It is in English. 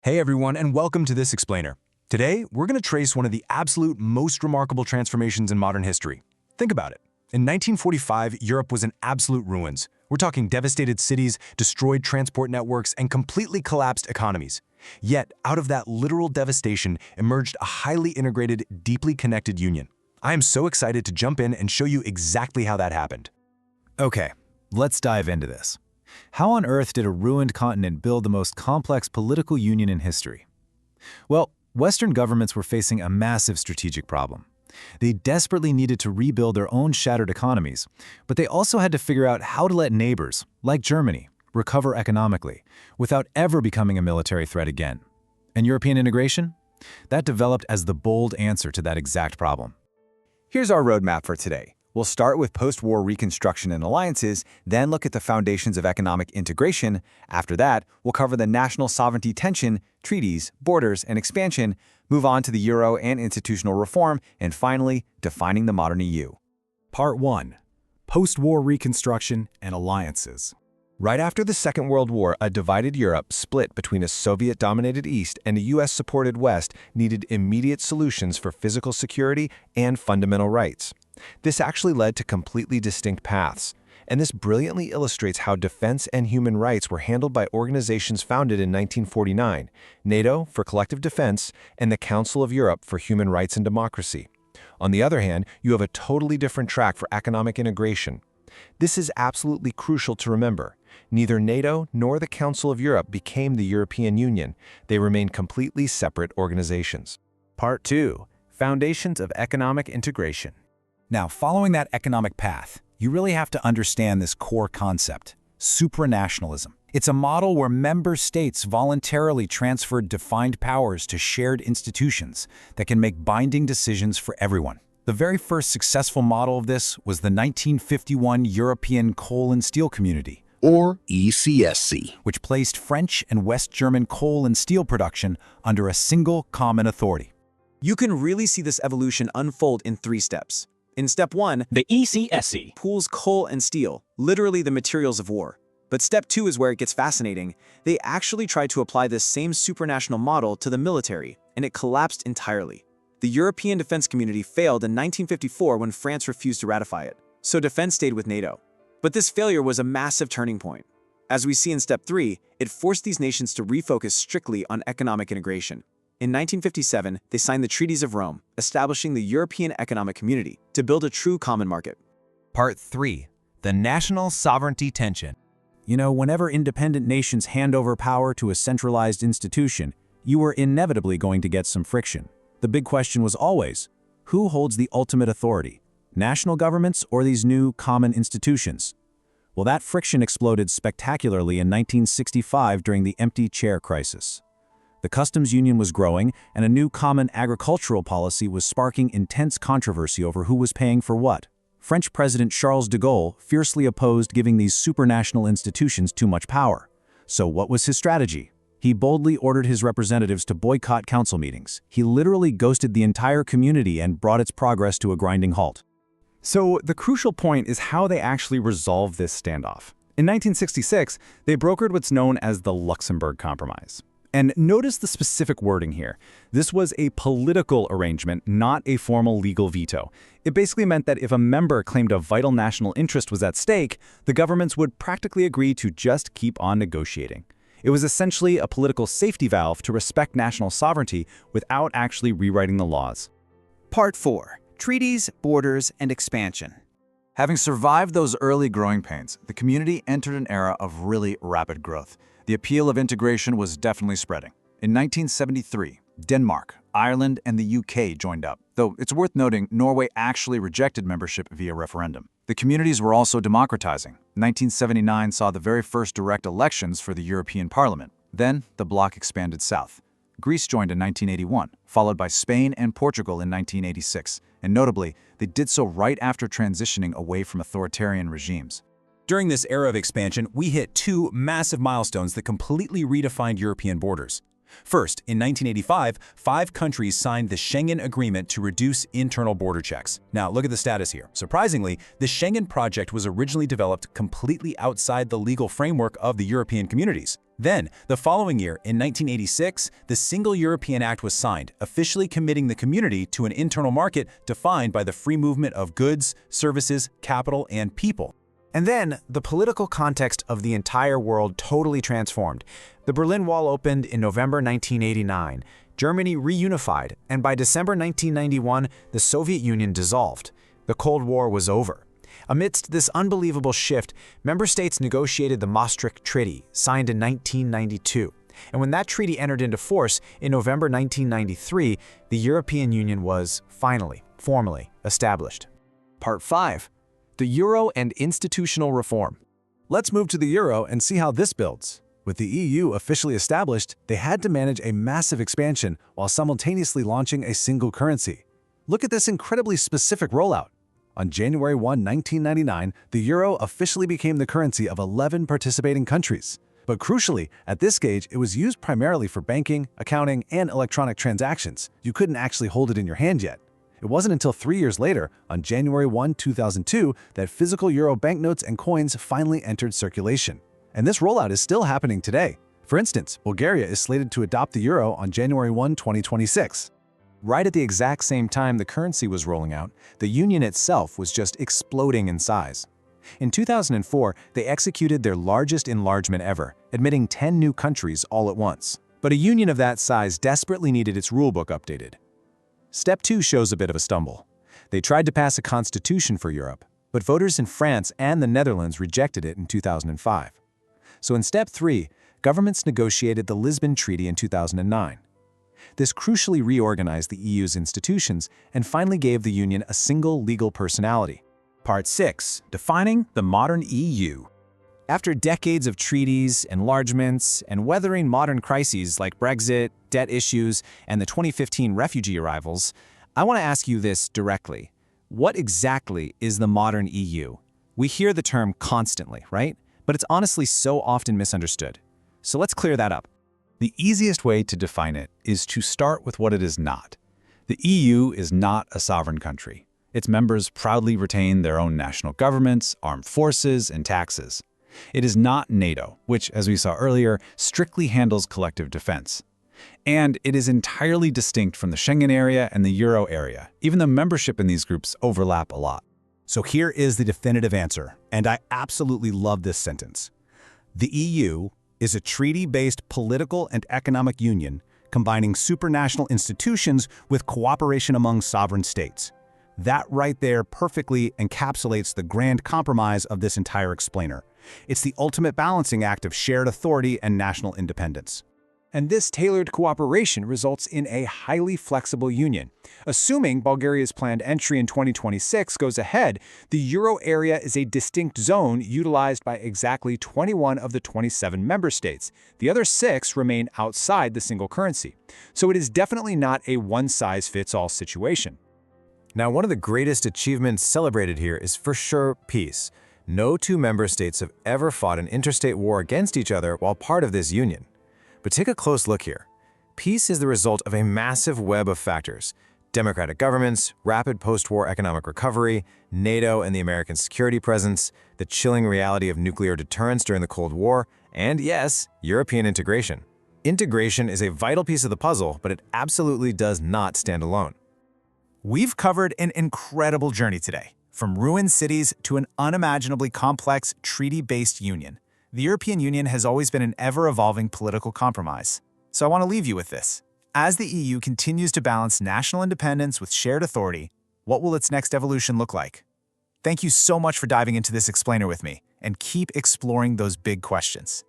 Hey everyone, and welcome to this explainer. Today, we're going to trace one of the absolute most remarkable transformations in modern history. Think about it. In 1945, Europe was in absolute ruins. We're talking devastated cities, destroyed transport networks, and completely collapsed economies. Yet, out of that literal devastation emerged a highly integrated, deeply connected union. I am so excited to jump in and show you exactly how that happened. Okay, let's dive into this. How on earth did a ruined continent build the most complex political union in history? Well, Western governments were facing a massive strategic problem. They desperately needed to rebuild their own shattered economies, but they also had to figure out how to let neighbors, like Germany, recover economically without ever becoming a military threat again. And European integration? That developed as the bold answer to that exact problem. Here's our roadmap for today. We'll start with post-war reconstruction and alliances, then look at the foundations of economic integration. After that, we'll cover the national sovereignty tension, treaties, borders, and expansion, move on to the euro and institutional reform, and finally, defining the modern EU. Part 1. Post-war reconstruction and alliances. Right after the Second World War, a divided Europe split between a Soviet-dominated East and a US-supported West needed immediate solutions for physical security and fundamental rights. This actually led to completely distinct paths, and this brilliantly illustrates how defense and human rights were handled by organizations founded in 1949, NATO for collective defense and the Council of Europe for human rights and democracy. On the other hand, you have a totally different track for economic integration. This is absolutely crucial to remember. Neither NATO nor the Council of Europe became the European Union. They remained completely separate organizations. Part 2. Foundations of economic integration. Now, following that economic path, you really have to understand this core concept, supranationalism. It's a model where member states voluntarily transferred defined powers to shared institutions that can make binding decisions for everyone. The very first successful model of this was the 1951 European Coal and Steel Community, or ECSC, which placed French and West German coal and steel production under a single common authority. You can really see this evolution unfold in 3 steps. In step 1, the ECSC pools coal and steel, literally the materials of war. But step 2 is where it gets fascinating. They actually tried to apply this same supranational model to the military, and it collapsed entirely. The European defense community failed in 1954 when France refused to ratify it, so defense stayed with NATO. But this failure was a massive turning point. As we see in step 3, it forced these nations to refocus strictly on economic integration. In 1957, they signed the Treaties of Rome, establishing the European Economic Community to build a true common market. Part 3. The national sovereignty tension. You know, whenever independent nations hand over power to a centralized institution, you were inevitably going to get some friction. The big question was always, who holds the ultimate authority? National governments or these new common institutions? Well, that friction exploded spectacularly in 1965 during the empty chair crisis. The customs union was growing, and a new common agricultural policy was sparking intense controversy over who was paying for what. French President Charles de Gaulle fiercely opposed giving these supranational institutions too much power. So what was his strategy? He boldly ordered his representatives to boycott council meetings. He literally ghosted the entire community and brought its progress to a grinding halt. So the crucial point is how they actually resolved this standoff. In 1966, they brokered what's known as the Luxembourg Compromise. And notice the specific wording here. This was a political arrangement, not a formal legal veto. It basically meant that if a member claimed a vital national interest was at stake, the governments would practically agree to just keep on negotiating. It was essentially a political safety valve to respect national sovereignty without actually rewriting the laws. Part 4. Treaties, Borders, and Expansion. Having survived those early growing pains, the community entered an era of really rapid growth. The appeal of integration was definitely spreading. In 1973, Denmark, Ireland, and the UK joined up, though it's worth noting Norway actually rejected membership via referendum. The communities were also democratizing. 1979 saw the very first direct elections for the European Parliament. Then, the bloc expanded south. Greece joined in 1981, followed by Spain and Portugal in 1986, and notably, they did so right after transitioning away from authoritarian regimes. During this era of expansion, we hit 2 massive milestones that completely redefined European borders. First, in 1985, 5 countries signed the Schengen Agreement to reduce internal border checks. Now, look at the status here. Surprisingly, the Schengen project was originally developed completely outside the legal framework of the European communities. Then, the following year, in 1986, the Single European Act was signed, officially committing the community to an internal market defined by the free movement of goods, services, capital, and people. And then, the political context of the entire world totally transformed. The Berlin Wall opened in November 1989, Germany reunified, and by December 1991, the Soviet Union dissolved. The Cold War was over. Amidst this unbelievable shift, member states negotiated the Maastricht Treaty, signed in 1992. And when that treaty entered into force in November 1993, the European Union was finally, formally established. Part 5. The Euro and Institutional Reform. Let's move to the euro and see how this builds. With the EU officially established, they had to manage a massive expansion while simultaneously launching a single currency. Look at this incredibly specific rollout. On January 1, 1999, the euro officially became the currency of 11 participating countries. But crucially, at this stage, it was used primarily for banking, accounting, and electronic transactions. You couldn't actually hold it in your hand yet. It wasn't until 3 years later, on January 1, 2002, that physical euro banknotes and coins finally entered circulation. And this rollout is still happening today. For instance, Bulgaria is slated to adopt the euro on January 1, 2026. Right at the exact same time the currency was rolling out, the Union itself was just exploding in size. In 2004, they executed their largest enlargement ever, admitting 10 new countries all at once. But a union of that size desperately needed its rulebook updated. Step 2 shows a bit of a stumble. They tried to pass a constitution for Europe, but voters in France and the Netherlands rejected it in 2005. So in Step 3, governments negotiated the Lisbon Treaty in 2009. This crucially reorganized the EU's institutions and finally gave the Union a single legal personality. Part 6. Defining the modern EU. After decades of treaties, enlargements, and weathering modern crises like Brexit, debt issues, and the 2015 refugee arrivals, I want to ask you this directly. What exactly is the modern EU? We hear the term constantly, right? But it's honestly so often misunderstood. So let's clear that up. The easiest way to define it is to start with what it is not. The EU is not a sovereign country. Its members proudly retain their own national governments, armed forces, and taxes. It is not NATO, which, as we saw earlier, strictly handles collective defense. And it is entirely distinct from the Schengen Area and the Euro area, even though membership in these groups overlap a lot. So here is the definitive answer, and I absolutely love this sentence. The EU is a treaty-based political and economic union combining supranational institutions with cooperation among sovereign states. That right there perfectly encapsulates the grand compromise of this entire explainer. It's the ultimate balancing act of shared authority and national independence. And this tailored cooperation results in a highly flexible union. Assuming Bulgaria's planned entry in 2026 goes ahead, the euro area is a distinct zone utilized by exactly 21 of the 27 member states. The other 6 remain outside the single currency. So it is definitely not a one-size-fits-all situation. Now, one of the greatest achievements celebrated here is for sure peace. No two member states have ever fought an interstate war against each other while part of this union. But take a close look here. Peace is the result of a massive web of factors: democratic governments, rapid post-war economic recovery, NATO and the American security presence, the chilling reality of nuclear deterrence during the Cold War, and yes, European integration. Integration is a vital piece of the puzzle, but it absolutely does not stand alone. We've covered an incredible journey today, from ruined cities to an unimaginably complex treaty-based union. The European Union has always been an ever-evolving political compromise. So I want to leave you with this. As the EU continues to balance national independence with shared authority, what will its next evolution look like? Thank you so much for diving into this explainer with me, and keep exploring those big questions.